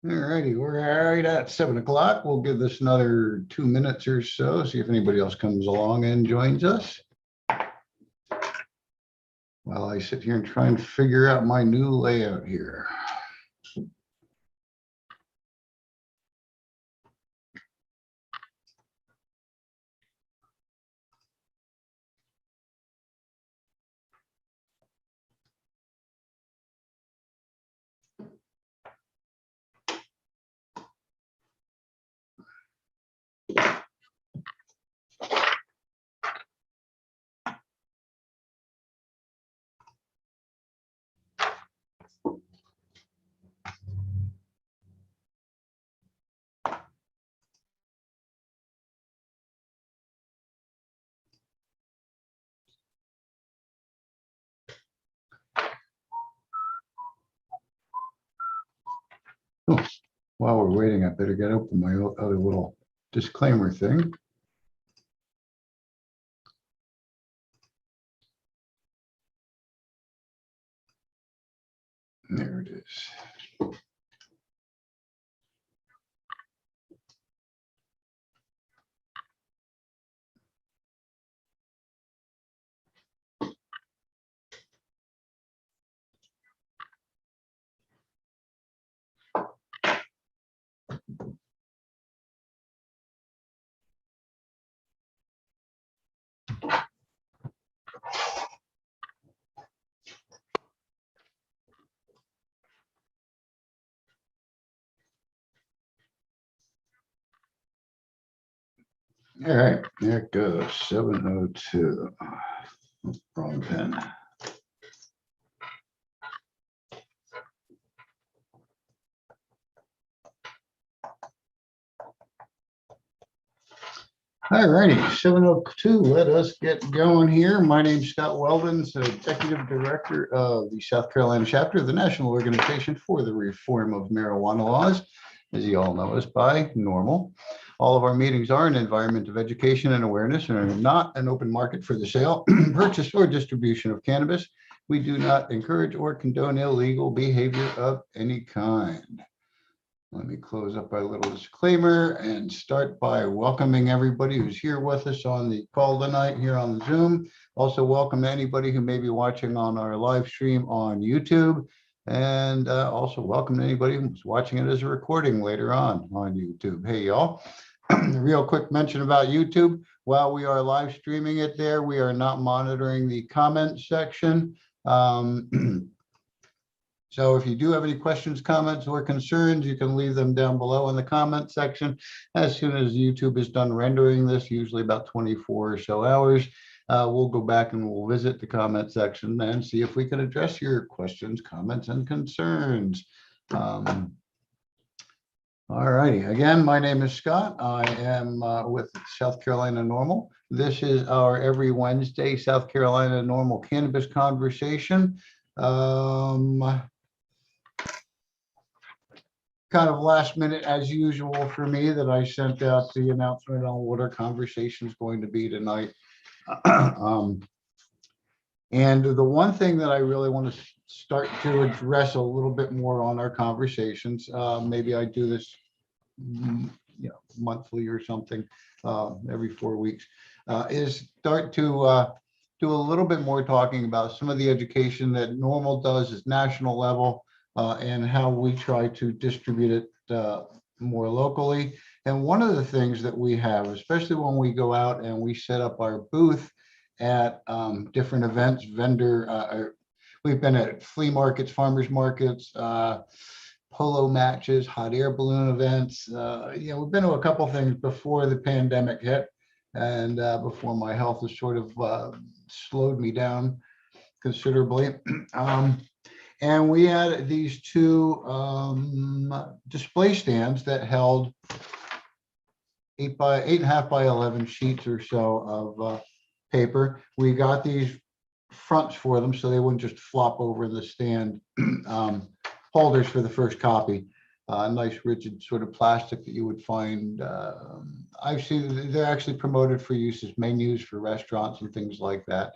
All righty, we're right at 7 o'clock. We'll give this another 2 minutes or so, see if anybody else comes along and joins us. While I sit here and try and figure out my new layout here. Oh, while we're waiting, I better get open my other little disclaimer thing. There it is. All right, there it goes, 7:02. Wrong pen. All righty, 7:02. Let us get going here. My name's Scott Weldon, Executive Director of the South Carolina chapter of the National Organization for the Reform of Marijuana Laws, as you all know us by NORML. All of our meetings are an environment of education and awareness and are not an open market for the sale, purchase, or distribution of cannabis. We do not encourage or condone illegal behavior of any kind. Let me close up our little disclaimer and start by welcoming everybody who's here with us on the call tonight here on Zoom. Also welcome anybody who may be watching on our live stream on YouTube. And also welcome anybody who's watching it as a recording later on YouTube. Hey, y'all. Real quick mention about YouTube. While we are live streaming it there, we are not monitoring the comment section. So if you do have any questions, comments, or concerns, you can leave them down below in the comment section. As soon as YouTube is done rendering this, usually about 24 or so hours, we'll go back and we'll visit the comment section and see if we can address your questions, comments, and concerns. All righty. Again, my name is Scott. I am with South Carolina NORML. This is our every Wednesday South Carolina NORML cannabis conversation. Kind of last minute as usual for me that I sent out the announcement on what our conversation is going to be tonight. And the one thing that I really want to start to address a little bit more on our conversations, maybe I do this monthly or something, every 4 weeks, is start to do a little bit more talking about some of the education that NORML does at national level, and how we try to distribute it more locally. And one of the things that we have, especially when we go out and we set up our booth at different events, we've been at flea markets, farmers markets, polo matches, hot air balloon events. We've been to a couple things before the pandemic hit, and before my health has sort of slowed me down considerably. And we had these two display stands that held 8.5 by 11 sheets or so of paper. We got these fronts for them so they wouldn't just flop over the stand. Holders for the first copy. Nice rigid sort of plastic that you would find. I've seen they're actually promoted for use as menus for restaurants and things like that.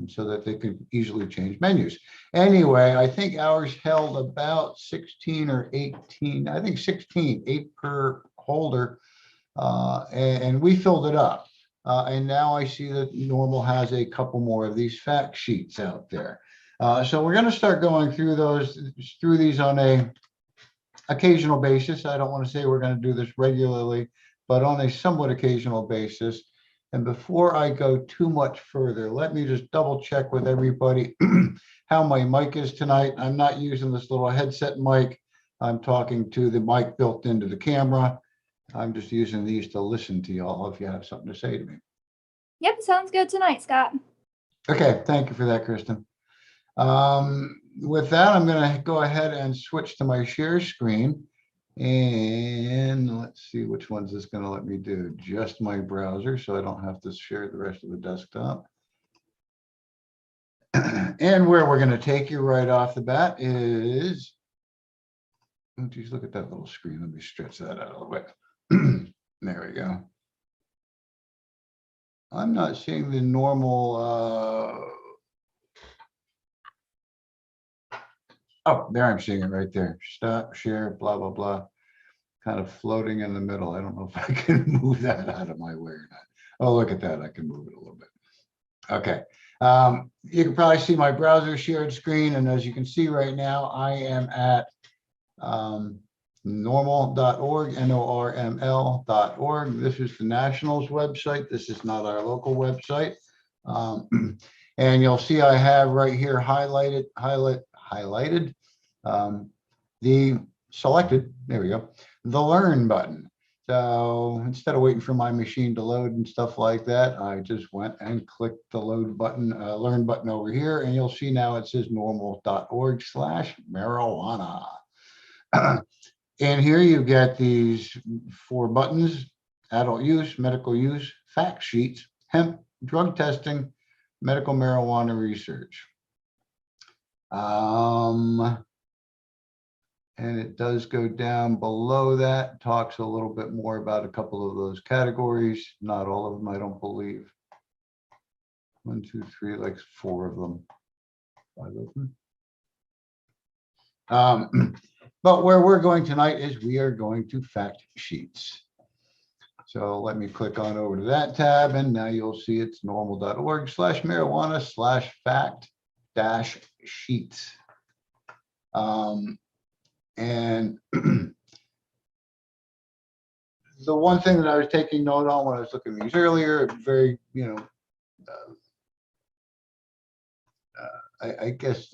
so that they could easily change menus. Anyway, I think ours held about 16 or 18, I think 16, 8 per holder, and we filled it up. And now I see that Normal has a couple more of these fact sheets out there. So we're going to start going through these on a occasional basis. I don't want to say we're going to do this regularly, but on a somewhat occasional basis. And before I go too much further, let me just double check with everybody how my mic is tonight. I'm not using this little headset mic. I'm talking to the mic built into the camera. I'm just using these to listen to y'all if you have something to say to me. Yep, sounds good tonight, Scott. Okay, thank you for that, Kristen. With that, I'm going to go ahead and switch to my share screen. And let's see which one's this going to let me do. Just my browser, so I don't have to share the rest of the desktop. And where we're going to take you right off the bat is, oh geez, look at that little screen. Let me stretch that out of the way. There we go. I'm not seeing the normal. Oh, there I'm seeing it right there. Stop, share, blah, blah, blah. Kind of floating in the middle. I don't know if I can move that out of my way or not. Oh, look at that. I can move it a little bit. Okay. You can probably see my browser shared screen. And as you can see right now, I am at normal.org, NORML.org. This is the Nationals website. This is not our local website. And you'll see I have right here highlighted the selected, there we go, the learn button. So instead of waiting for my machine to load and stuff like that, I just went and clicked the load button, learn button over here, and you'll see now it says normal.org/marijuana. And here you get these 4 buttons: adult use, medical use, fact sheets, hemp, drug testing, medical marijuana research. And it does go down below that, talks a little bit more about a couple of those categories. Not all of them, I don't believe. 1, 2, 3, like 4 of them, 5 of them. But where we're going tonight is we are going to fact sheets. So let me click on over to that tab, and now you'll see it's normal.org/marijuana/fact-sheets. And the one thing that I was taking note on when I was looking at these earlier, very, I guess,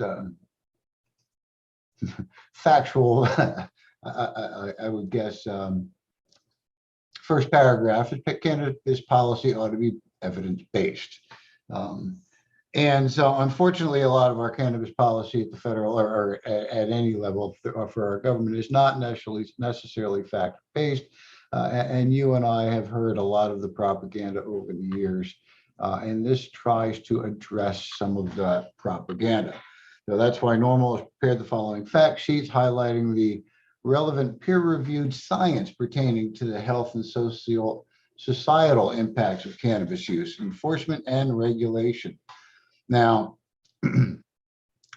factual, I would guess, first paragraph is cannabis policy ought to be evidence-based. And so unfortunately, a lot of our cannabis policy at the federal or at any level for our government is not necessarily fact-based. And you and I have heard a lot of the propaganda over the years. And this tries to address some of that propaganda. So that's why Normal has prepared the following fact sheets highlighting the relevant peer-reviewed science pertaining to the health and societal impacts of cannabis use, enforcement, and regulation. Now,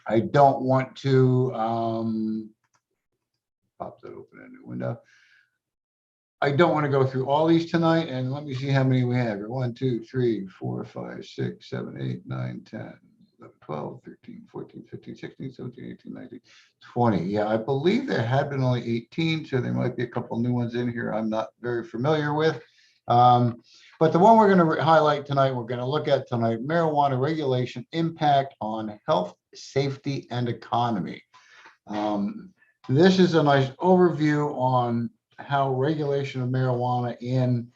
I don't want to pop that open in a new window. I don't want to go through all these tonight, and let me see how many we have here. 1, 2, 3, 4, 5, 6, 7, 8, 9, 10, 11, 12, 13, 14, 15, 16, 17, 18, 19, 20. Yeah, I believe there had been only 18, so there might be a couple new ones in here I'm not very familiar with. But the one we're going to highlight tonight, we're going to look at tonight, marijuana regulation impact on health, safety, and economy. This is a nice overview on how regulation of marijuana in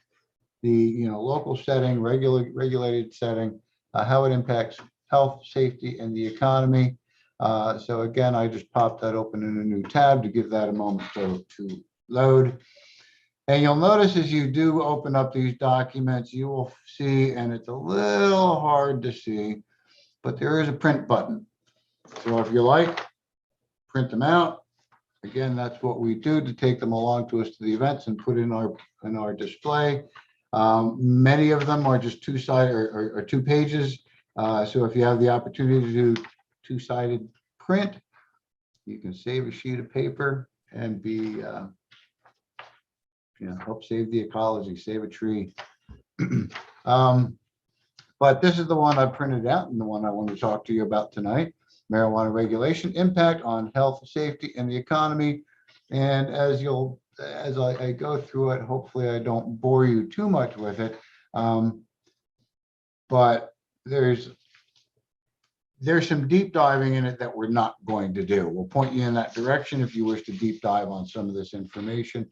the local setting, regulated setting, how it impacts health, safety, and the economy. So again, I just popped that open in a new tab to give that a moment to load. And you'll notice as you do open up these documents, you will see, and it's a little hard to see, but there is a print button. So if you like, print them out. Again, that's what we do to take them along to us to the events and put in our display. Many of them are just 2 pages. So if you have the opportunity to do two-sided print, you can save a sheet of paper and be, help save the ecology, save a tree. But this is the one I printed out and the one I want to talk to you about tonight. Marijuana regulation, impact on health, safety, and the economy. And as I go through it, hopefully I don't bore you too much with it. But there's some deep diving in it that we're not going to do. We'll point you in that direction if you wish to deep dive on some of this information.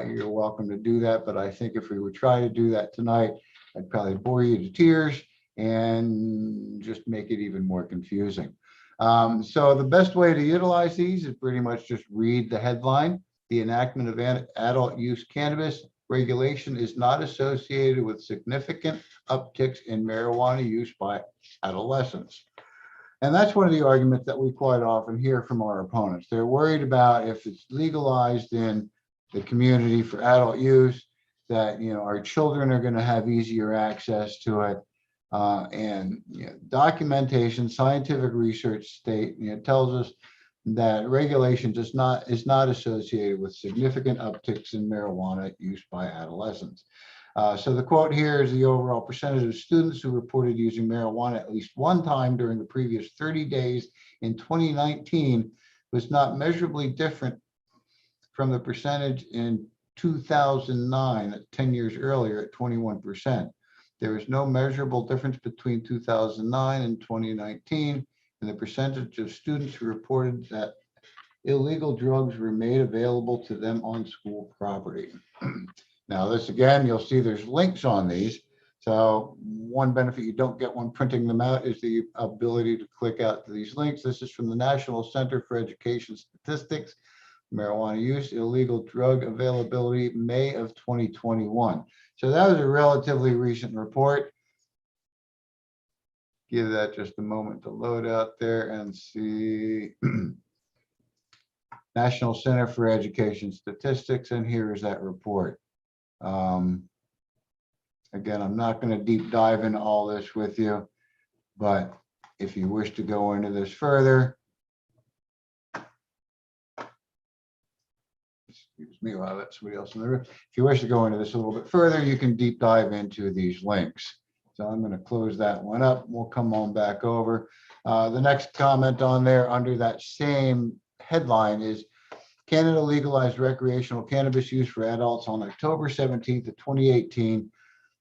You're welcome to do that. But I think if we would try to do that tonight, I'd probably bore you to tears and just make it even more confusing. So the best way to utilize these is pretty much just read the headline. The enactment of adult use cannabis regulation is not associated with significant upticks in marijuana use by adolescents. And that's one of the arguments that we quite often hear from our opponents. They're worried about if it's legalized in the community for adult use, that our children are going to have easier access to it. And documentation, scientific research tells us that regulation is not associated with significant upticks in marijuana use by adolescents. So the quote here is the overall percentage of students who reported using marijuana at least one time during the previous 30 days in 2019 was not measurably different from the percentage in 2009, 10 years earlier, at 21%. There is no measurable difference between 2009 and 2019 in the percentage of students who reported that illegal drugs were made available to them on school property. Now, this again, you'll see there's links on these. So one benefit you don't get when printing them out is the ability to click out to these links. This is from the National Center for Education Statistics, marijuana use, illegal drug availability, May of 2021. So that was a relatively recent report. Give that just a moment to load out there and see. National Center for Education Statistics, and here is that report. Again, I'm not going to deep dive into all this with you, but if you wish to go into this further, excuse me while I let somebody else in the room. If you wish to go into this a little bit further, you can deep dive into these links. So I'm going to close that one up. We'll come on back over. The next comment on there under that same headline is Canada legalized recreational cannabis use for adults on October 17th of 2018,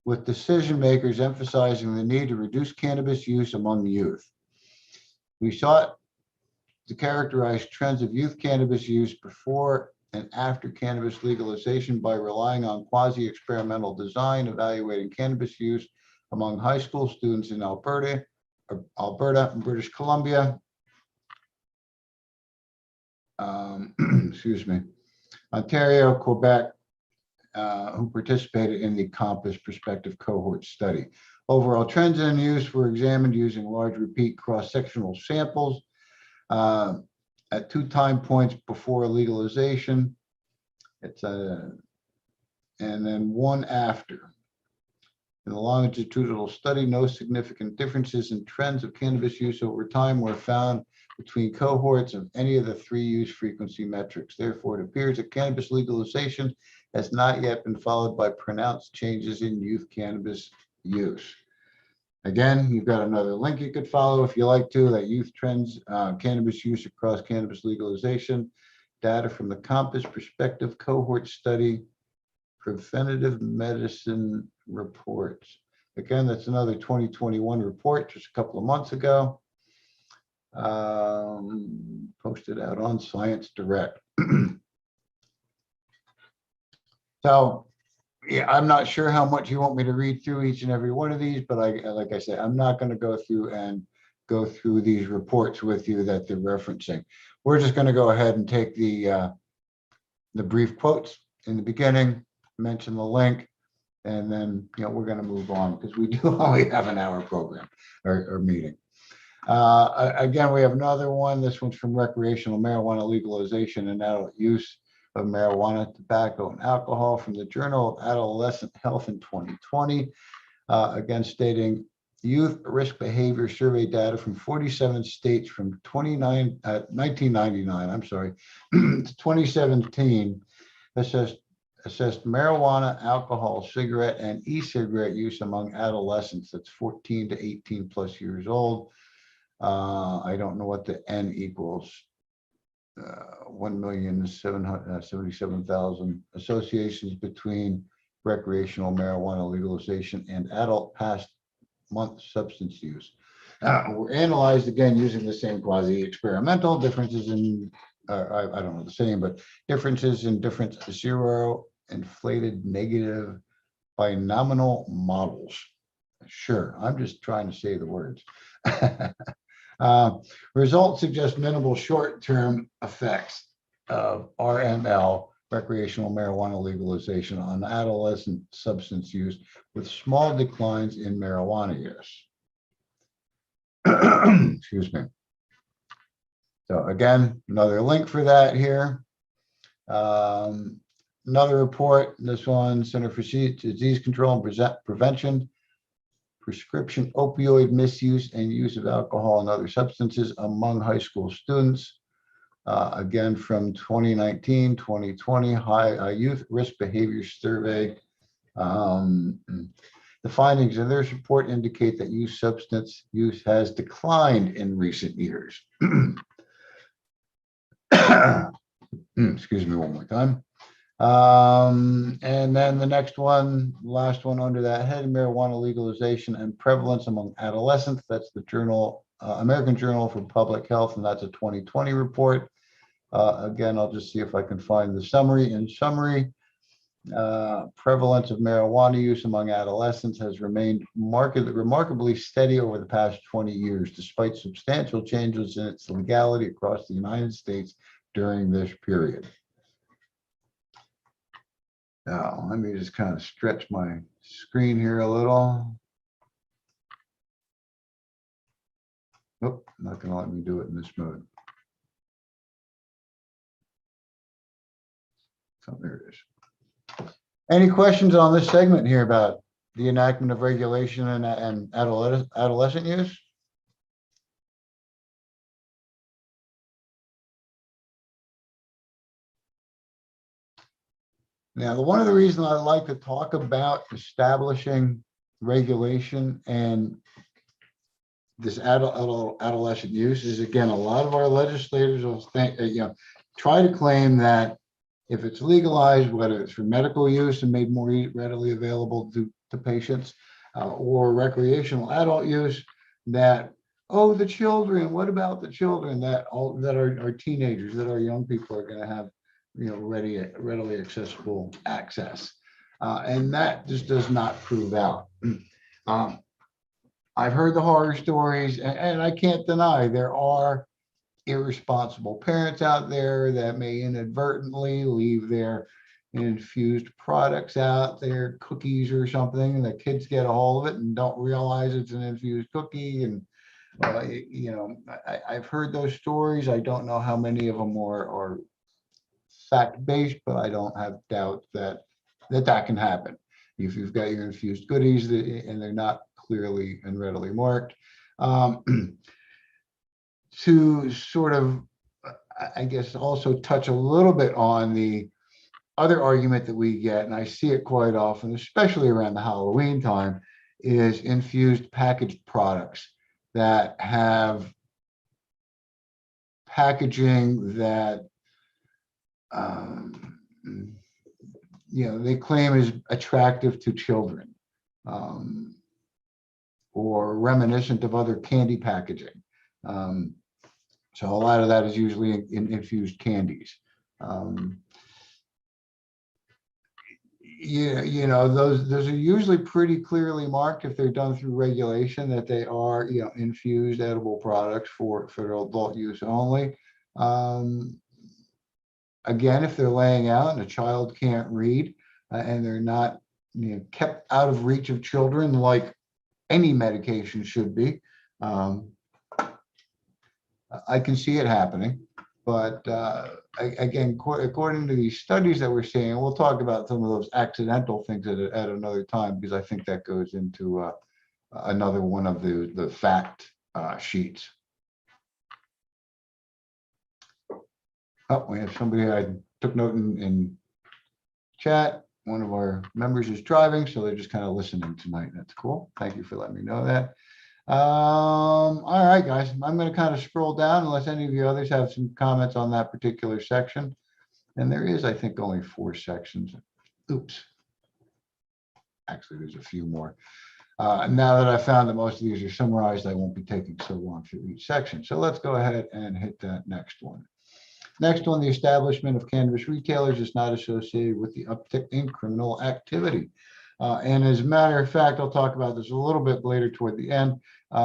with decision makers emphasizing the need to reduce cannabis use among youth. We sought to characterize trends of youth cannabis use before and after cannabis legalization by relying on quasi-experimental design, evaluating cannabis use among high school students in Alberta, British Columbia, excuse me, Ontario, Quebec, who participated in the Compass Prospective Cohort Study. Overall trends in use were examined using large repeat cross-sectional samples at 2 time points before legalization. And then 1 after. In the longitudinal study, no significant differences in trends of cannabis use over time were found between cohorts of any of the 3 use frequency metrics. Therefore, it appears that cannabis legalization has not yet been followed by pronounced changes in youth cannabis use. Again, you've got another link you could follow if you like to, that youth trends, cannabis use across cannabis legalization, data from the Compass Prospective Cohort Study, Preventative Medicine Reports. Again, that's another 2021 report, just a couple of months ago, posted out on Science Direct. So, yeah, I'm not sure how much you want me to read through each and every one of these, but like I said, I'm not going to go through these reports with you that they're referencing. We're just going to go ahead and take the brief quotes in the beginning, mention the link, and then we're going to move on because we do only have an hour program or meeting. Again, we have another one. This one's from Recreational Marijuana Legalization and Adult Use of Marijuana, Tobacco, and Alcohol from the Journal of Adolescent Health in 2020. Again, stating youth risk behavior survey data from 47 states from 1999, I'm sorry, to 2017 assessed marijuana, alcohol, cigarette, and e-cigarette use among adolescents. That's 14 to 18 plus years old. I don't know what the N equals. 1,777,000 associations between recreational marijuana legalization and adult past month substance use. Were analyzed again using the same quasi-experimental differences in, I don't know the same, but differences in different zero inflated negative binomial models. Sure, I'm just trying to say the words. Results suggest minimal short-term effects of RML, recreational marijuana legalization, on adolescent substance use, with small declines in marijuana use. Excuse me. So again, another link for that here. Another report, this one, Center for Disease Control and Prevention, prescription opioid misuse and use of alcohol and other substances among high school students. Again, from 2019, 2020, youth risk behavior survey. The findings in their report indicate that youth substance use has declined in recent years. Excuse me one more time. And then the next one, last one under that head, marijuana legalization and prevalence among adolescents. That's the journal, American Journal for Public Health, and that's a 2020 report. Again, I'll just see if I can find the summary. In summary, prevalence of marijuana use among adolescents has remained remarkably steady over the past 20 years, despite substantial changes in its legality across the United States during this period. Now, let me just kind of stretch my screen here a little. Nope, not going to let me do it in this mode. So there it is. Any questions on this segment here about the enactment of regulation and adolescent use? Now, one of the reasons I like to talk about establishing regulation and this adolescent use is, again, a lot of our legislators will think, try to claim that if it's legalized, whether it's for medical use and made more readily available to patients, or recreational adult use, that, oh, the children, what about the children that are teenagers, that are young people are going to have, readily accessible access. And that just does not prove out. I've heard the horror stories, and I can't deny there are irresponsible parents out there that may inadvertently leave their infused products out there, cookies or something, and the kids get a hold of it and don't realize it's an infused cookie. And I've heard those stories. I don't know how many of them are fact-based, but I don't have doubt that can happen if you've got your infused goodies and they're not clearly and readily marked. To sort of, I guess, also touch a little bit on the other argument that we get, and I see it quite often, especially around the Halloween time, is infused packaged products that have packaging that they claim is attractive to children, or reminiscent of other candy packaging. So a lot of that is usually in infused candies. Those are usually pretty clearly marked if they're done through regulation that they are, infused edible products for adult use only. Again, if they're laying out and a child can't read, and they're not kept out of reach of children like any medication should be, I can see it happening. But again, according to these studies that we're seeing, we'll talk about some of those accidental things at another time, because I think that goes into another one of the fact sheets. Oh, we have somebody I took note in chat. One of our members is driving, so they're just kind of listening tonight. That's cool. Thank you for letting me know that. All right, guys, I'm going to kind of scroll down unless any of you others have some comments on that particular section. And there is, I think, only 4 sections. Oops. Actually, there's a few more. Now that I found that most of these are summarized, I won't be taking so long through each section. So let's go ahead and hit that next one. Next one, the establishment of cannabis retailers is not associated with the uptick in criminal activity. And as a matter of fact, I'll talk about this a little bit later toward the end.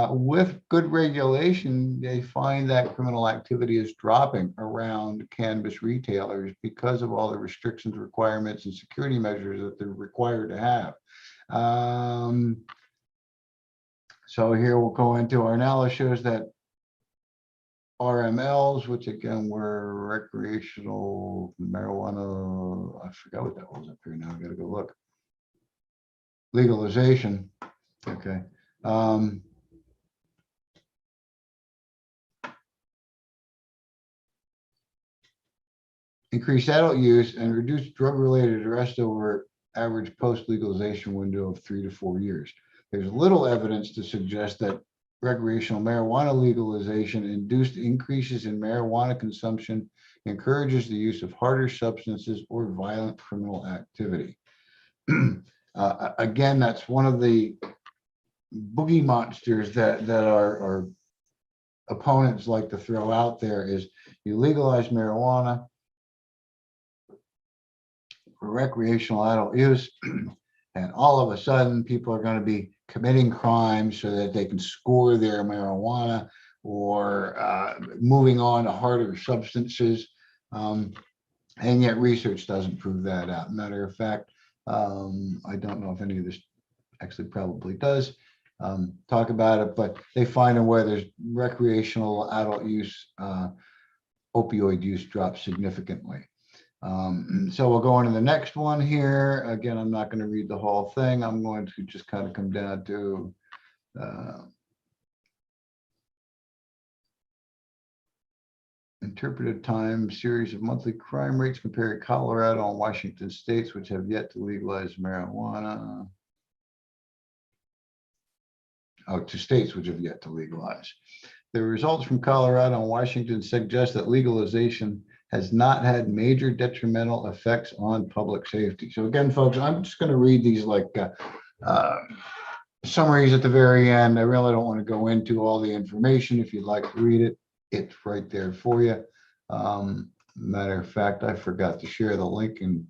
With good regulation, they find that criminal activity is dropping around cannabis retailers because of all the restrictions, requirements, and security measures that they're required to have. So here we'll go into our analysis shows that RMLs, which again were recreational marijuana, I forgot what that was up here now, I gotta go look. Legalization, okay. Increased adult use and reduced drug-related arrest over average post-legalization window of 3 to 4 years. There's little evidence to suggest that recreational marijuana legalization induced increases in marijuana consumption, encourages the use of harder substances or violent criminal activity. Again, that's one of the boogie monsters that our opponents like to throw out there is you legalize marijuana for recreational adult use, and all of a sudden people are going to be committing crimes so that they can score their marijuana or moving on to harder substances. And yet research doesn't prove that out. Matter of fact, I don't know if any of this actually probably does talk about it, but they find where there's recreational adult use, opioid use drops significantly. So we'll go on to the next one here. Again, I'm not going to read the whole thing. I'm going to just kind of come down to interpreted time series of monthly crime rates comparing Colorado and Washington states, which have yet to legalize marijuana. Oh, to states which have yet to legalize. The results from Colorado and Washington suggest that legalization has not had major detrimental effects on public safety. So again, folks, I'm just going to read these like summaries at the very end. I really don't want to go into all the information. If you'd like to read it, it's right there for you. Matter of fact, I forgot to share the link in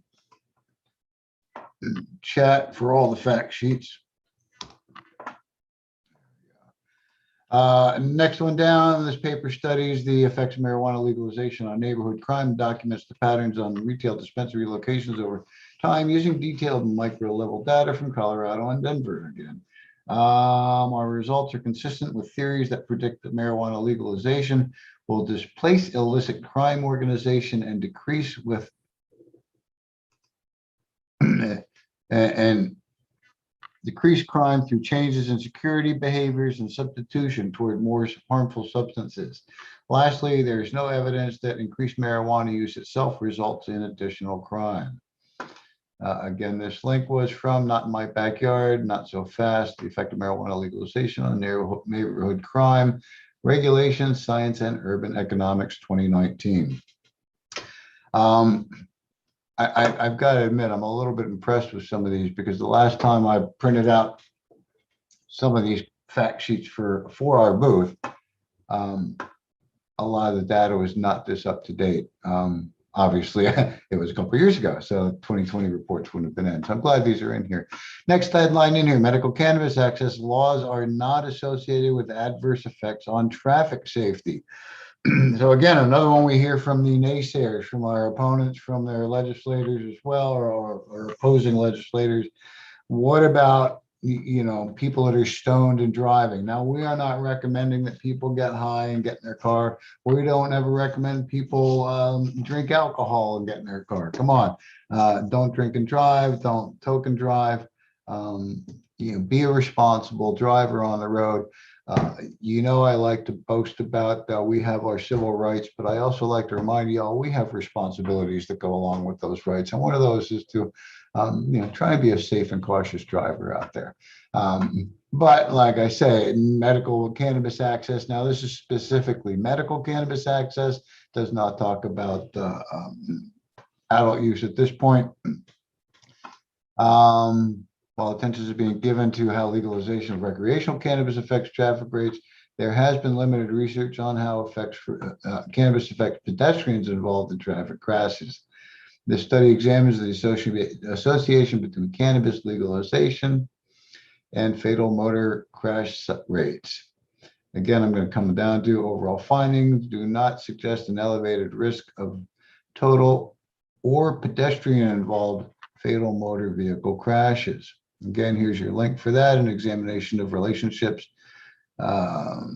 chat for all the fact sheets. Next one down, this paper studies the effects of marijuana legalization on neighborhood crime, documents the patterns on retail dispensary locations over time using detailed micro level data from Colorado and Denver again. Our results are consistent with theories that predict that marijuana legalization will displace illicit crime organization and decrease with and decrease crime through changes in security behaviors and substitution toward more harmful substances. Lastly, there is no evidence that increased marijuana use itself results in additional crime. Again, this link was from Not in My Backyard, Not So Fast, the effect of marijuana legalization on neighborhood crime, regulations, science, and urban economics 2019. I've got to admit, I'm a little bit impressed with some of these because the last time I printed out some of these fact sheets for our booth, a lot of the data was not this up to date. Obviously, it was a couple of years ago, so 2020 reports wouldn't have been in. So I'm glad these are in here. Next headline in here, medical cannabis access laws are not associated with adverse effects on traffic safety. So again, another one we hear from the naysayers, from our opponents, from their legislators as well, or opposing legislators. What about, you know, people that are stoned and driving? Now, we are not recommending that people get high and get in their car. We don't ever recommend people drink alcohol and get in their car. Come on, don't drink and drive, don't toke and drive. be a responsible driver on the road. I like to boast about we have our civil rights, but I also like to remind y'all we have responsibilities that go along with those rights. And one of those is to, try and be a safe and cautious driver out there. But like I say, medical cannabis access, now this is specifically medical cannabis access, does not talk about adult use at this point. While attention is being given to how legalization of recreational cannabis affects traffic rates, there has been limited research on how cannabis affects pedestrians involved in traffic crashes. This study examines the association between cannabis legalization and fatal motor crash rates. Again, I'm going to come down to overall findings do not suggest an elevated risk of total or pedestrian involved fatal motor vehicle crashes. Again, here's your link for that, an examination of relationships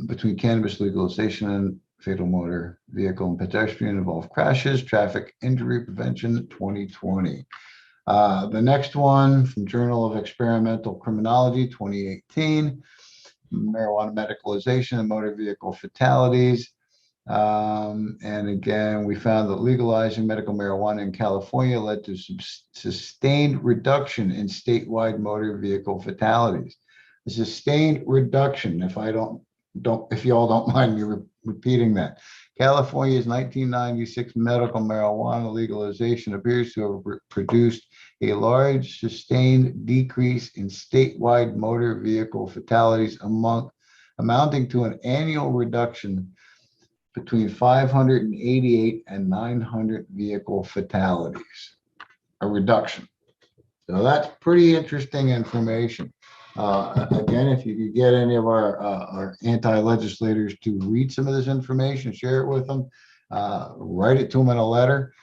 between cannabis legalization and fatal motor vehicle and pedestrian involved crashes, traffic injury prevention 2020. The next one from Journal of Experimental Criminology 2018, marijuana medicalization and motor vehicle fatalities. And again, we found that legalizing medical marijuana in California led to sustained reduction in statewide motor vehicle fatalities. A sustained reduction, if y'all don't mind me repeating that. California's 1996 medical marijuana legalization appears to have produced a large sustained decrease in statewide motor vehicle fatalities amounting to an annual reduction between 588 and 900 vehicle fatalities, a reduction. So that's pretty interesting information. Again, if you could get any of our anti-legislators to read some of this information, share it with them, write it to them in a letter.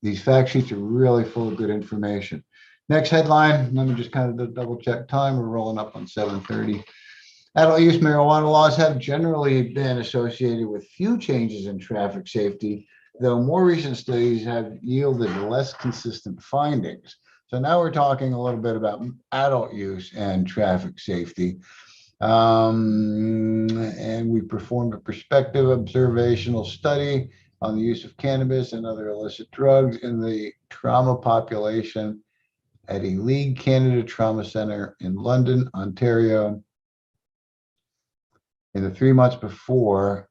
These fact sheets are really full of good information. Next headline, let me just kind of double check time. We're rolling up on 7:30. Adult use marijuana laws have generally been associated with few changes in traffic safety, though more recent studies have yielded less consistent findings. So now we're talking a little bit about adult use and traffic safety. And we performed a prospective observational study on the use of cannabis and other illicit drugs in the trauma population at a League Canada Trauma Center in London, Ontario, in the 3 months before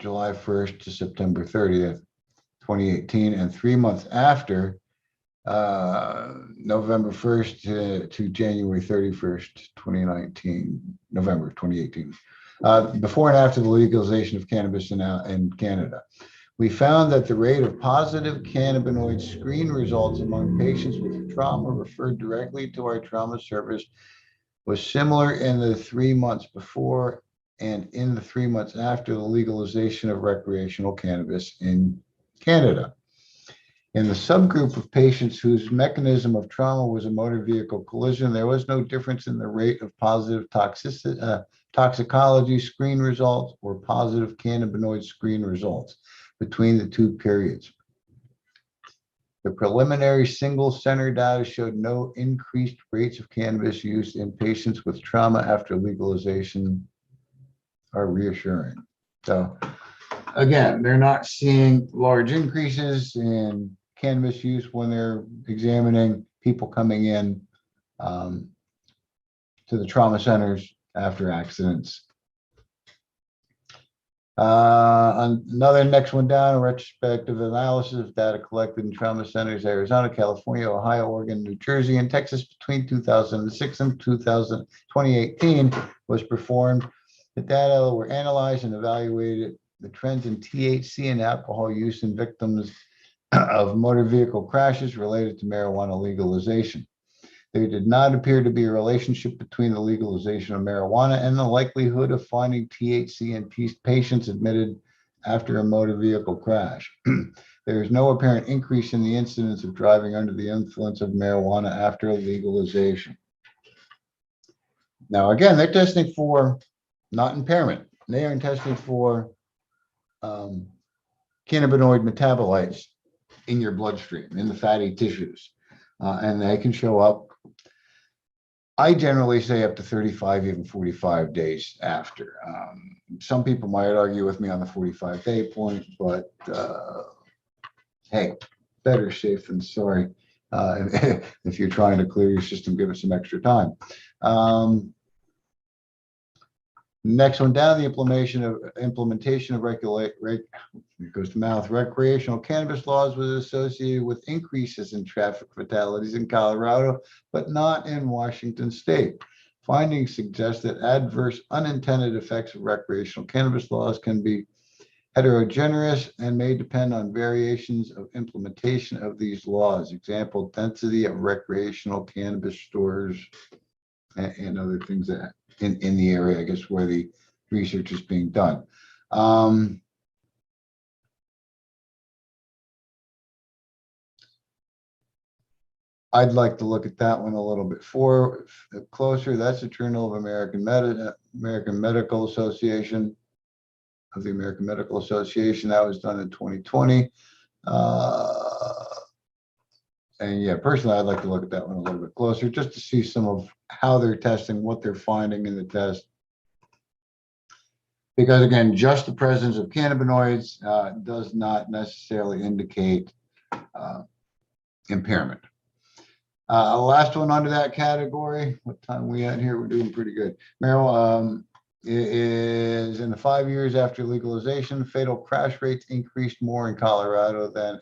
July 1st to September 30th, 2018, and 3 months after November 1st to January 31st, 2019, November 2018, before and after the legalization of cannabis in Canada. We found that the rate of positive cannabinoid screen results among patients with trauma referred directly to our trauma service was similar in the 3 months before and in the 3 months after the legalization of recreational cannabis in Canada. In the subgroup of patients whose mechanism of trauma was a motor vehicle collision, there was no difference in the rate of positive toxicology screen results or positive cannabinoid screen results between the two periods. The preliminary single center data showed no increased rates of cannabis use in patients with trauma after legalization are reassuring. So again, they're not seeing large increases in cannabis use when they're examining people coming in to the trauma centers after accidents. Another next one down, a retrospective analysis of data collected in trauma centers, Arizona, California, Ohio, Oregon, New Jersey, and Texas between 2006 and 2018 was performed. The data were analyzed and evaluated the trends in THC and alcohol use in victims of motor vehicle crashes related to marijuana legalization. There did not appear to be a relationship between the legalization of marijuana and the likelihood of finding THC in patients admitted after a motor vehicle crash. There is no apparent increase in the incidence of driving under the influence of marijuana after legalization. Now, again, they're testing for not impairment. They are testing for cannabinoid metabolites in your bloodstream, in the fatty tissues. And they can show up, I generally say, up to 35, even 45 days after. Some people might argue with me on the 45-day point, but hey, better safe than sorry. If you're trying to clear your system, give it some extra time. Next one down, the implementation of recreational cannabis laws was associated with increases in traffic fatalities in Colorado, but not in Washington state. Findings suggest that adverse unintended effects of recreational cannabis laws can be heterogeneous and may depend on variations of implementation of these laws. Example, density of recreational cannabis stores and other things that in the area, I guess, where the research is being done. I'd like to look at that one a little bit closer. That's the Journal of American Medical Association, of the American Medical Association. That was done in 2020. And yeah, personally, I'd like to look at that one a little bit closer just to see some of how they're testing, what they're finding in the test. Because again, just the presence of cannabinoids does not necessarily indicate impairment. Last one under that category, what time are we at here? We're doing pretty good. Marijuana is in the 5 years after legalization, fatal crash rates increased more in Colorado than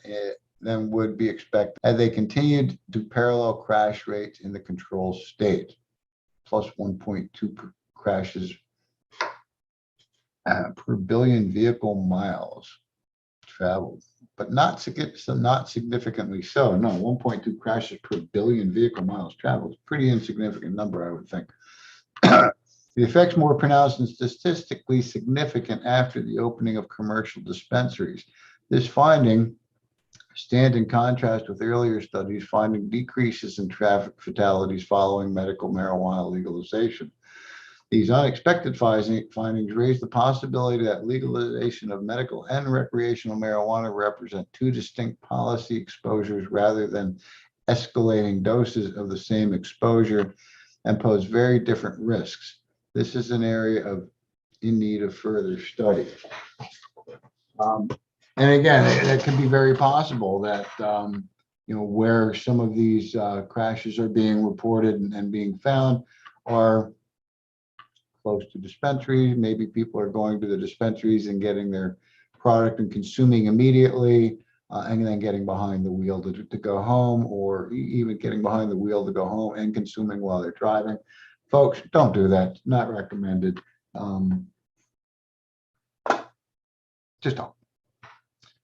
would be expected, as they continued to parallel crash rates in the control state, plus 1.2 crashes per billion vehicle miles traveled, but not significantly so. No, 1.2 crashes per billion vehicle miles traveled. Pretty insignificant number, I would think. The effects more pronounced and statistically significant after the opening of commercial dispensaries. This finding stands in contrast with earlier studies finding decreases in traffic fatalities following medical marijuana legalization. These unexpected findings raise the possibility that legalization of medical and recreational marijuana represent two distinct policy exposures rather than escalating doses of the same exposure, and pose very different risks. This is an area in need of further study. And again, it could be very possible that where some of these crashes are being reported and being found are close to dispensaries. Maybe people are going to the dispensaries and getting their product and consuming immediately, and then getting behind the wheel to go home, or even getting behind the wheel to go home and consuming while they're driving. Folks, don't do that. Not recommended. Just don't.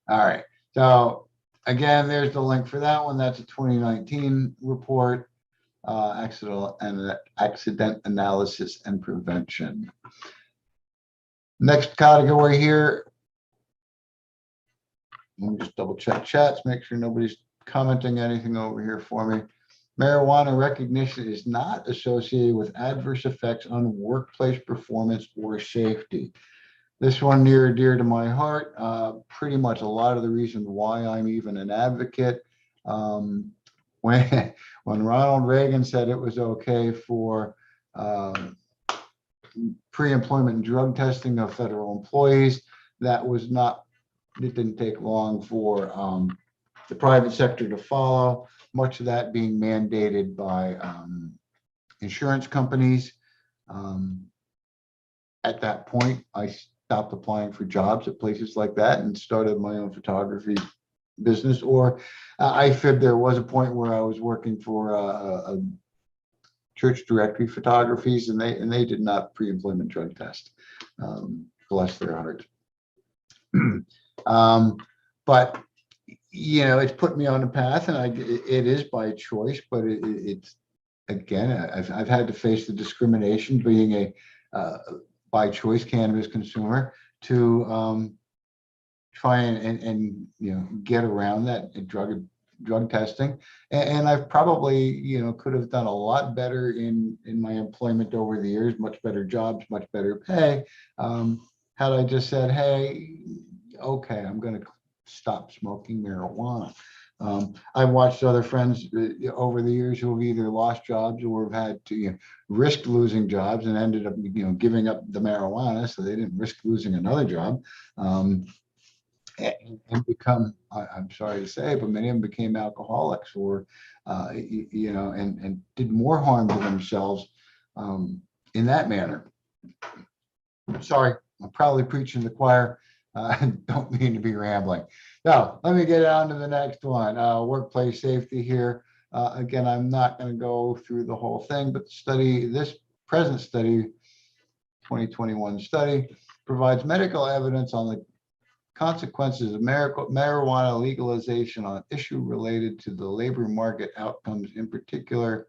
All right. So again, there's the link for that one. That's a 2019 report. Accident analysis and prevention. Next category here. Let me just double check chats, make sure nobody's commenting anything over here for me. Marijuana recognition is not associated with adverse effects on workplace performance or safety. This one near and dear to my heart. Pretty much a lot of the reason why I'm even an advocate. When Ronald Reagan said it was okay for pre-employment drug testing of federal employees, it didn't take long for the private sector to follow, much of that being mandated by insurance companies. At that point, I stopped applying for jobs at places like that and started my own photography business. Or I figured there was a point where I was working for a church directory photographies, and they did not pre-employment drug test. Bless their heart. But it's put me on a path, and it is by choice. But it's again, I've had to face the discrimination being a by choice cannabis consumer to try and get around that drug testing, and I've probably could have done a lot better in my employment over the years, much better jobs, much better pay, had I just said, hey, okay, I'm going to stop smoking marijuana. I've watched other friends over the years who have either lost jobs or have had to risk losing jobs and ended up giving up the marijuana so they didn't risk losing another job. And become, I'm sorry to say, but many of them became alcoholics or, and did more harm to themselves in that manner. Sorry, I'm probably preaching to the choir. Don't mean to be rambling. Now, let me get on to the next one. Workplace safety here. Again, I'm not going to go through the whole thing, but the study, this present study, 2021 study, provides medical evidence on the consequences of marijuana legalization on issue related to the labor market outcomes, in particular,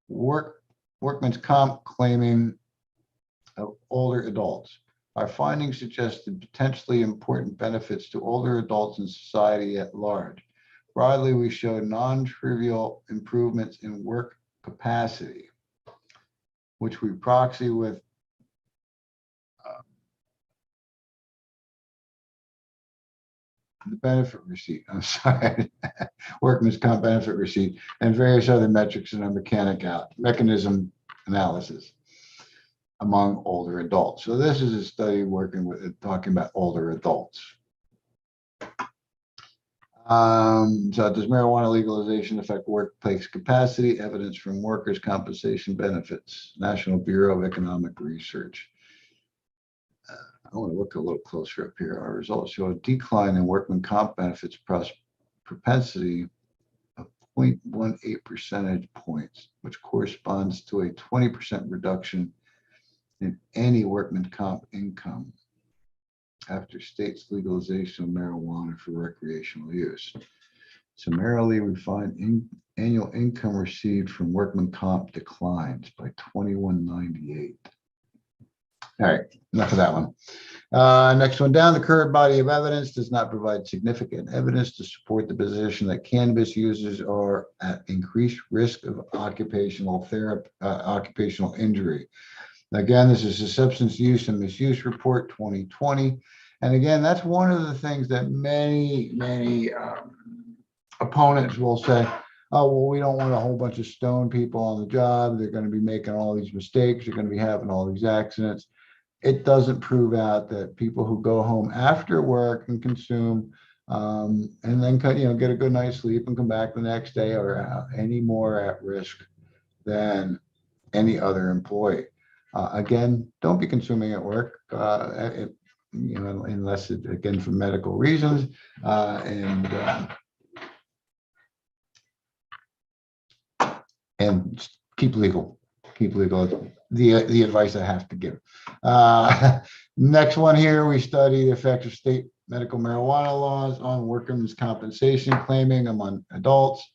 workman's comp claiming of older adults. Our findings suggested potentially important benefits to older adults in society at large. Broadly, we showed non-trivial improvements in work capacity, which we proxy with the benefit receipt, I'm sorry, workman's comp benefit receipt, and various other metrics in our mechanism analysis among older adults. So this is a study talking about older adults. So does marijuana legalization affect workplace capacity? Evidence from workers' compensation benefits, National Bureau of Economic Research. I want to look a little closer up here. Our results show a decline in workman comp benefits propensity of 0.18 percentage points, which corresponds to a 20% reduction in any workman comp income after states' legalization of marijuana for recreational use. Summarily, we find annual income received from workman comp declines by $21.98. All right, enough of that one. Next one down, the current body of evidence does not provide significant evidence to support the position that cannabis users are at increased risk of occupational injury. Again, this is a substance use and misuse report 2020. And again, that's one of the things that many opponents will say, oh, well, we don't want a whole bunch of stoned people on the job. They're going to be making all these mistakes. They're going to be having all these accidents. It doesn't prove out that people who go home after work and consume and then get a good night's sleep and come back the next day are any more at risk than any other employee. Again, don't be consuming at work, unless it, again, for medical reasons, and keep legal. Keep legal. The advice I have to give. Next one here, we study the effects of state medical marijuana laws on workers' compensation claiming among adults.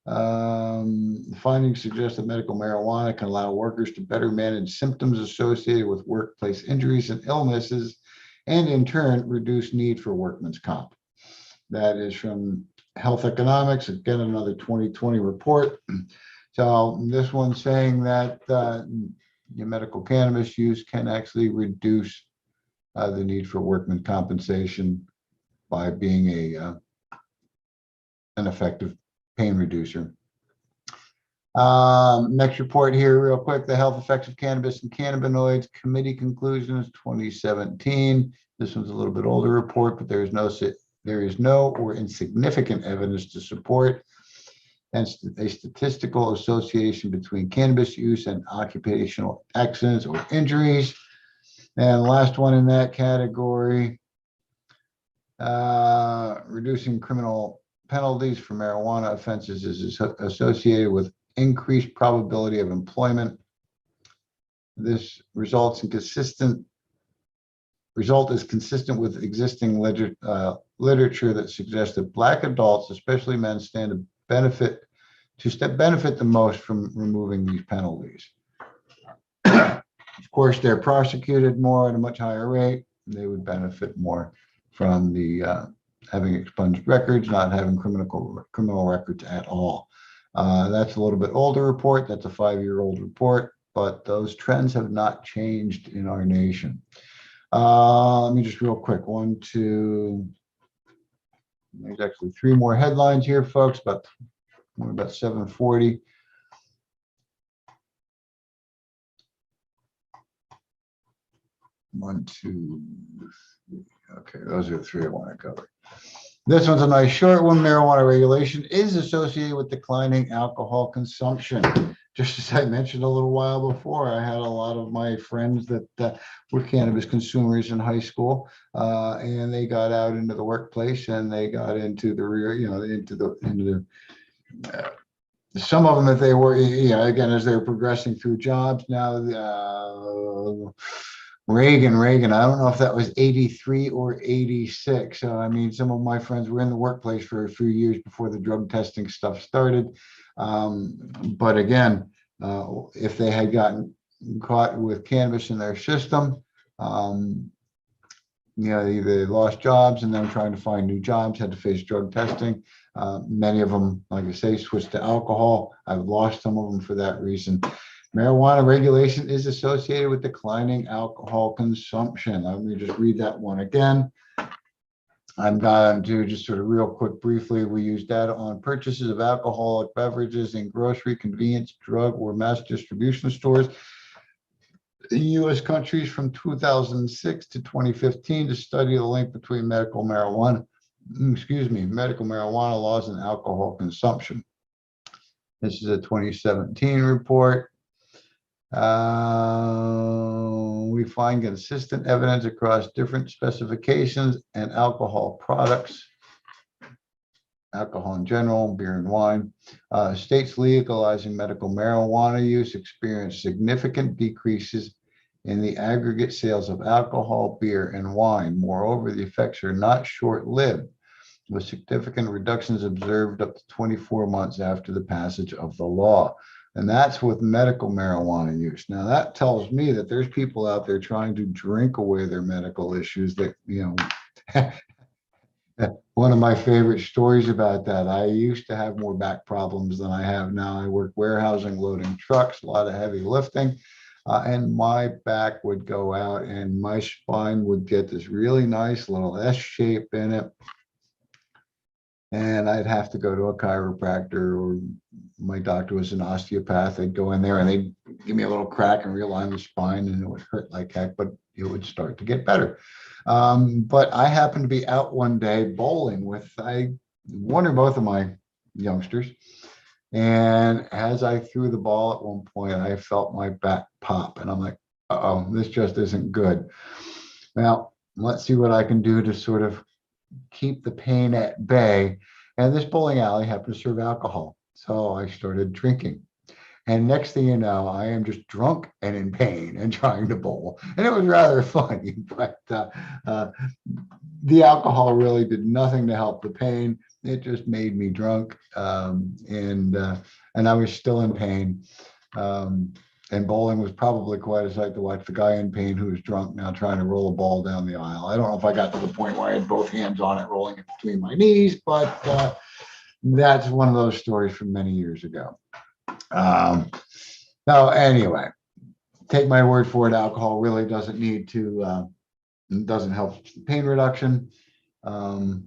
The findings suggest that medical marijuana can allow workers to better manage symptoms associated with workplace injuries and illnesses, and in turn, reduce need for workman's comp. That is from Health Economics, again, another 2020 report. So this one's saying that your medical cannabis use can actually reduce the need for workman compensation by being an effective pain reducer. Next report here, real quick, the health effects of cannabis and cannabinoids committee conclusions 2017. This one's a little bit older report, but there is no or insignificant evidence to support and a statistical association between cannabis use and occupational accidents or injuries. And last one in that category, reducing criminal penalties for marijuana offenses is associated with increased probability of employment. This result is consistent with existing literature that suggests that Black adults, especially men, stand to benefit the most from removing these penalties. Of course, they're prosecuted more at a much higher rate. They would benefit more from the having expunged records, not having criminal records at all. That's a little bit older report. That's a 5-year-old report, but those trends have not changed in our nation. Let me just real quick, 1, 2, There's actually three more headlines here, folks, about 7:40. One, two, three. Okay, those are the three I want to cover. This one's a nice short one. Marijuana regulation is associated with declining alcohol consumption. Just as I mentioned a little while before, I had a lot of my friends that were cannabis consumers in high school, and they got out into the workplace and they got into the rear, some of them that they were, again, as they were progressing through jobs. Now, Reagan, I don't know if that was 83 or 86. I mean, some of my friends were in the workplace for a few years before the drug testing stuff started. But again, if they had gotten caught with cannabis in their system, they lost jobs and then trying to find new jobs, had to face drug testing. Many of them, like I say, switched to alcohol. I've lost some of them for that reason. Marijuana regulation is associated with declining alcohol consumption. Let me just read that one again. I'm going to just sort of real quick, briefly, we use data on purchases of alcoholic beverages in grocery, convenience, drug, or mass distribution stores in U.S. countries from 2006 to 2015 to study the link between medical marijuana laws and alcohol consumption. This is a 2017 report. We find consistent evidence across different specifications and alcohol products, alcohol in general, beer and wine. States legalizing medical marijuana use experienced significant decreases in the aggregate sales of alcohol, beer, and wine. Moreover, the effects are not short-lived, with significant reductions observed up to 24 months after the passage of the law. And that's with medical marijuana use. Now, that tells me that there's people out there trying to drink away their medical issues that, one of my favorite stories about that, I used to have more back problems than I have now. I work warehousing, loading trucks, a lot of heavy lifting, and my back would go out and my spine would get this really nice little S shape in it. And I'd have to go to a chiropractor, or my doctor was an osteopath. I'd go in there and they'd give me a little crack and realign the spine, and it would hurt like heck, but it would start to get better. But I happened to be out one day bowling with one or both of my youngsters. And as I threw the ball at one point, I felt my back pop, and I'm like, uh-oh, this just isn't good. Now, let's see what I can do to sort of keep the pain at bay. And this bowling alley happened to serve alcohol. So I started drinking. And next thing you know, I am just drunk and in pain and trying to bowl. And it was rather funny, but the alcohol really did nothing to help the pain. It just made me drunk. And I was still in pain. And bowling was probably quite a sight to watch the guy in pain who was drunk now trying to roll a ball down the aisle. I don't know if I got to the point where I had both hands on it, rolling it between my knees, but that's one of those stories from many years ago. Now, anyway, take my word for it, alcohol really doesn't help pain reduction. Although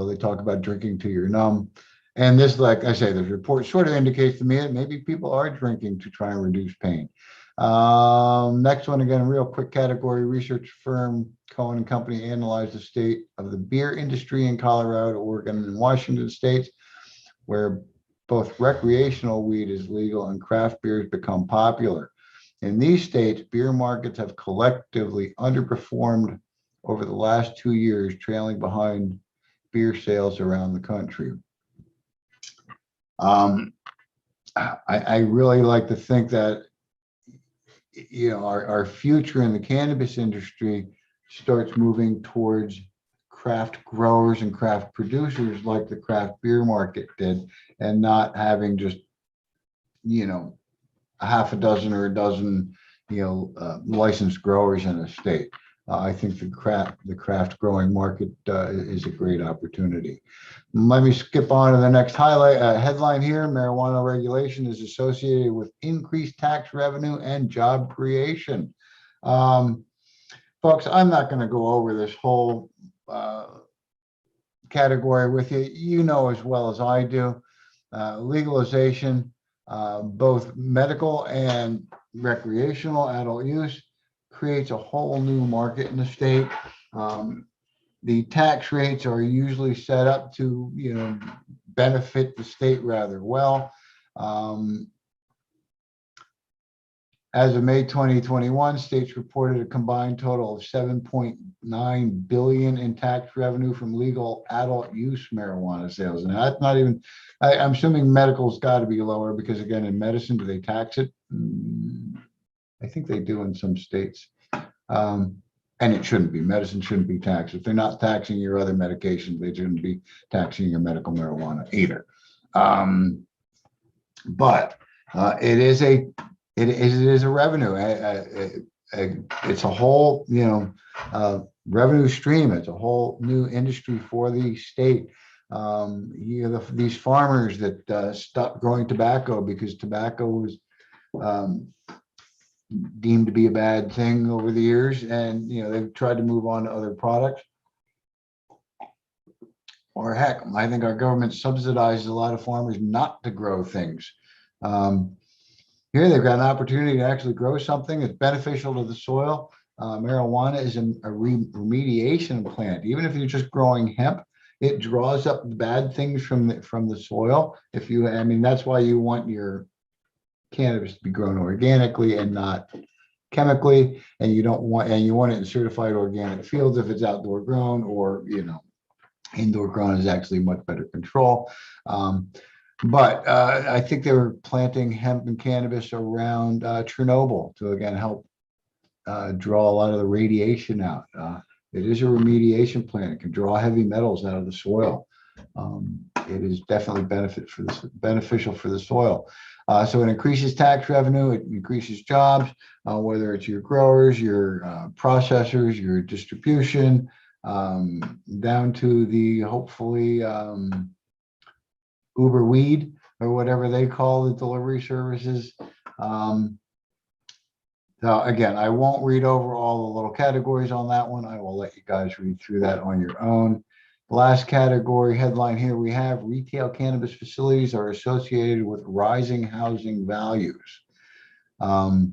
they talk about drinking till you're numb. And this, like I say, this report sort of indicates to me that maybe people are drinking to try and reduce pain. Next one, again, real quick category. Research firm Cohen and Company analyzed the state of the beer industry in Colorado, Oregon, and Washington states, where both recreational weed is legal and craft beers become popular. In these states, beer markets have collectively underperformed over the last 2 years, trailing behind beer sales around the country. I really like to think that our future in the cannabis industry starts moving towards craft growers and craft producers like the craft beer market did, and not having just a half a dozen or a dozen licensed growers in a state. I think the craft growing market is a great opportunity. Let me skip on to the next headline here. Marijuana regulation is associated with increased tax revenue and job creation. Folks, I'm not going to go over this whole category with you. You know as well as I do, legalization, both medical and recreational adult use, creates a whole new market in the state. The tax rates are usually set up to, benefit the state rather well. As of May 2021, states reported a combined total of 7.9 billion in tax revenue from legal adult use marijuana sales. And that's not even, I'm assuming medical's got to be lower because, again, in medicine, do they tax it? I think they do in some states. And it shouldn't be. Medicine shouldn't be taxed. If they're not taxing your other medications, they shouldn't be taxing your medical marijuana either. But it is a revenue. It's a whole, revenue stream. It's a whole new industry for the state. These farmers that stopped growing tobacco because tobacco was deemed to be a bad thing over the years, and they've tried to move on to other products. Or heck, I think our government subsidizes a lot of farmers not to grow things. Here they've got an opportunity to actually grow something that's beneficial to the soil. Marijuana is a remediation plant. Even if you're just growing hemp, it draws up the bad things from the soil. That's why you want your cannabis to be grown organically and not chemically, and you want it in certified organic fields if it's outdoor grown, or indoor grown is actually much better control. But I think they were planting hemp and cannabis around Chernobyl to again help draw a lot of the radiation out. It is a remediation plant. It can draw heavy metals out of the soil. It is definitely beneficial for the soil. So it increases tax revenue, it increases jobs, whether it's your growers, your processors, your distribution, down to the hopefully Uber weed or whatever they call the delivery services. Now, again, I won't read over all the little categories on that one. I will let you guys read through that on your own. The last category headline here, we have retail cannabis facilities are associated with rising housing values. I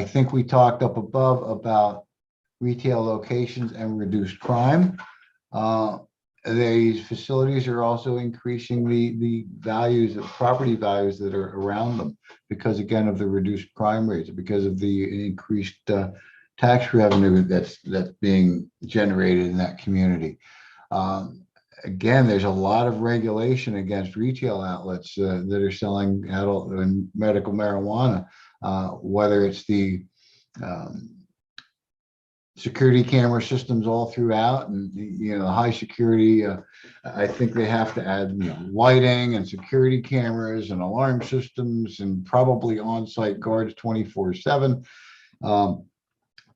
think we talked up above about retail locations and reduced crime. These facilities are also increasing the values of property values that are around them because, again, of the reduced crime rates, because of the increased tax revenue that's being generated in that community. Again, there's a lot of regulation against retail outlets that are selling adult and medical marijuana, whether it's the security camera systems all throughout, and high security. I think they have to add lighting and security cameras and alarm systems and probably on-site guards 24/7.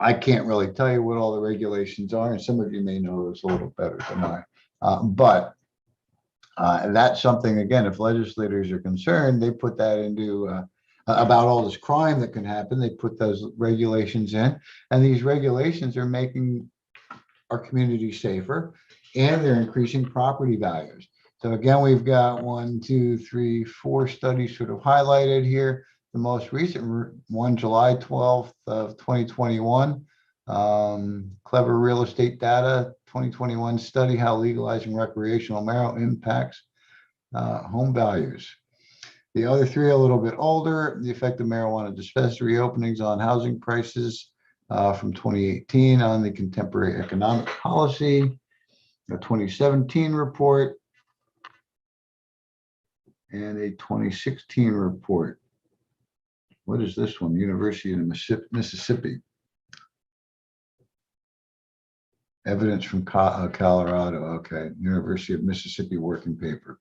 I can't really tell you what all the regulations are, and some of you may know this a little better than I. But that's something, again, if legislators are concerned, they put that into about all this crime that can happen. They put those regulations in, and these regulations are making our community safer, and they're increasing property values. So again, we've got 1, 2, 3, 4 studies sort of highlighted here. The most recent one, July 12th of 2021, Clever Real Estate Data 2021 study, how legalizing recreational marijuana impacts home values. The other 3 are a little bit older. The effect of marijuana dispensary openings on housing prices from 2018 on the contemporary economic policy, a 2017 report, and a 2016 report. What is this one? University of Mississippi. Evidence from Colorado. Okay, University of Mississippi working paper.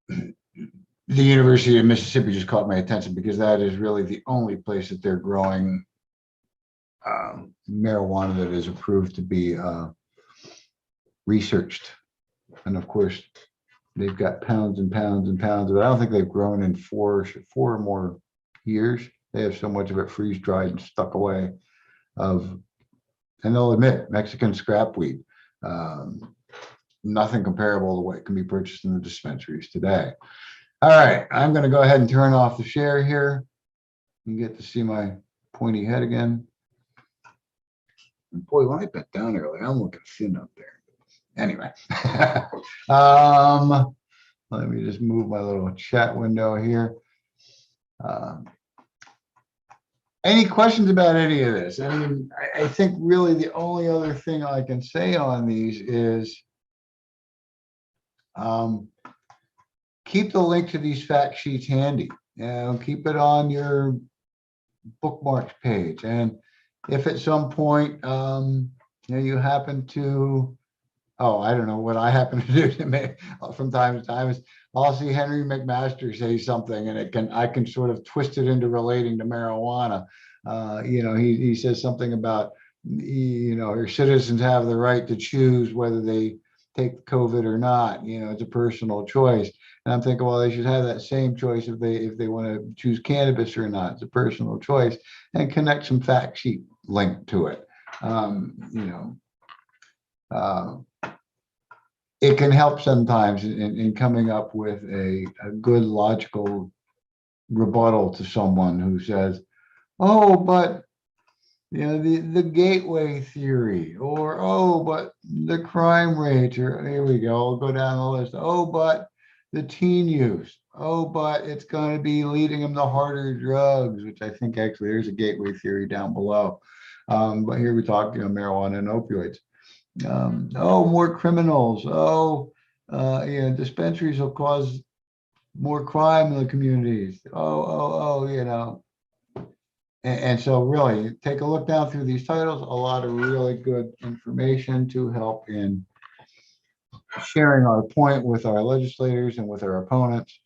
The University of Mississippi just caught my attention because that is really the only place that they're growing marijuana that is approved to be researched. And of course, they've got pounds and pounds and pounds of it. I don't think they've grown in four or more years. They have so much of it freeze dried and stuck away. of, and they'll admit, Mexican scrap weed. Nothing comparable to what can be purchased in the dispensaries today. All right, I'm going to go ahead and turn off the share here. You get to see my pointy head again. And boy, when I bent down earlier, I'm looking thin up there. Anyway, let me just move my little chat window here. Any questions about any of this? I mean, I think really the only other thing I can say on these is keep the link to these fact sheets handy. Keep it on your bookmarks page. And if at some point you happen to, I don't know what I happen to do to me from time to time is I'll see Henry McMaster say something and I can sort of twist it into relating to marijuana. He says something about, your citizens have the right to choose whether they take COVID or not. It's a personal choice. And I'm thinking, well, they should have that same choice if they want to choose cannabis or not. It's a personal choice, and connect some fact sheet link to it. It can help sometimes in coming up with a good logical rebuttal to someone who says, oh, but the gateway theory, or but the crime rate, or here we go, I'll go down the list. Oh, but the teen use. Oh, but it's going to be leading them to harder drugs, which I think actually there's a gateway theory down below. But here we talk, marijuana and opioids. More criminals. Dispensaries will cause more crime in the communities. And so really take a look down through these titles, a lot of really good information to help in sharing our point with our legislators and with our opponents.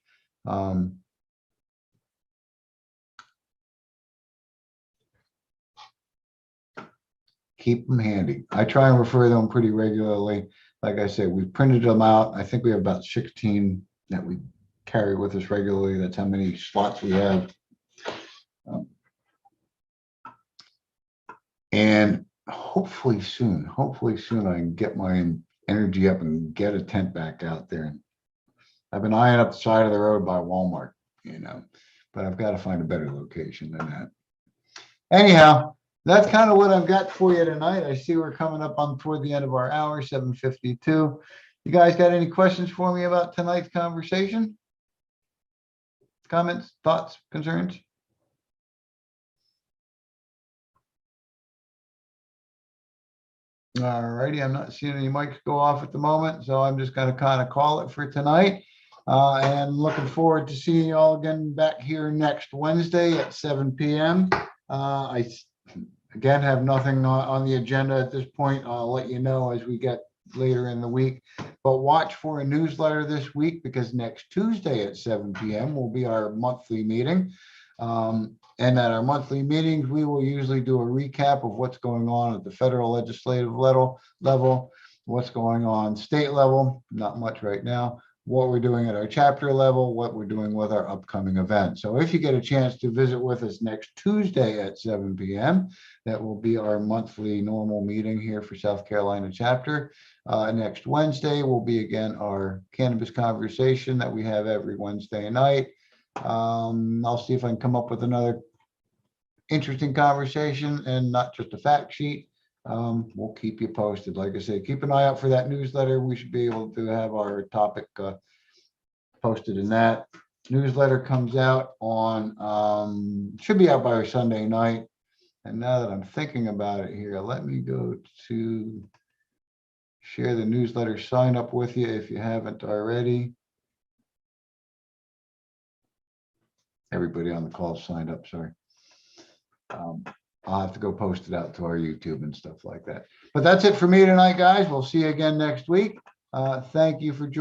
Keep them handy. I try and refer them pretty regularly. Like I said, we've printed them out. I think we have about 16 that we carry with us regularly. That's how many slots we have. And hopefully soon I can get my energy up and get a tent back out there. I've been eyeing up the side of the road by Walmart, but I've got to find a better location than that. Anyhow, that's kind of what I've got for you tonight. I see we're coming up on toward the end of our hour, 7:52. You guys got any questions for me about tonight's conversation? Comments, thoughts, concerns? All righty, I'm not seeing any mics go off at the moment, so I'm just going to kind of call it for tonight. And looking forward to seeing you all again back here next Wednesday at 7 p.m. I again have nothing on the agenda at this point. I'll let you know as we get later in the week, but watch for a newsletter this week, because next Tuesday at 7 p.m. will be our monthly meeting. And at our monthly meetings, we will usually do a recap of what's going on at the federal legislative level, what's going on state level, not much right now, what we're doing at our chapter level, what we're doing with our upcoming events. So if you get a chance to visit with us next Tuesday at 7 p.m., that will be our monthly normal meeting here for South Carolina chapter. Next Wednesday will be again our cannabis conversation that we have every Wednesday night. I'll see if I can come up with another interesting conversation and not just a fact sheet. We'll keep you posted. Like I say, keep an eye out for that newsletter. We should be able to have our topic posted in that. Newsletter comes out on, should be out by our Sunday night. And now that I'm thinking about it here, let me go to share the newsletter sign up with you if you haven't already. Everybody on the call signed up, sorry. I'll have to go post it out to our YouTube and stuff like that. But that's it for me tonight, guys. We'll see you again next week. Thank you for joining.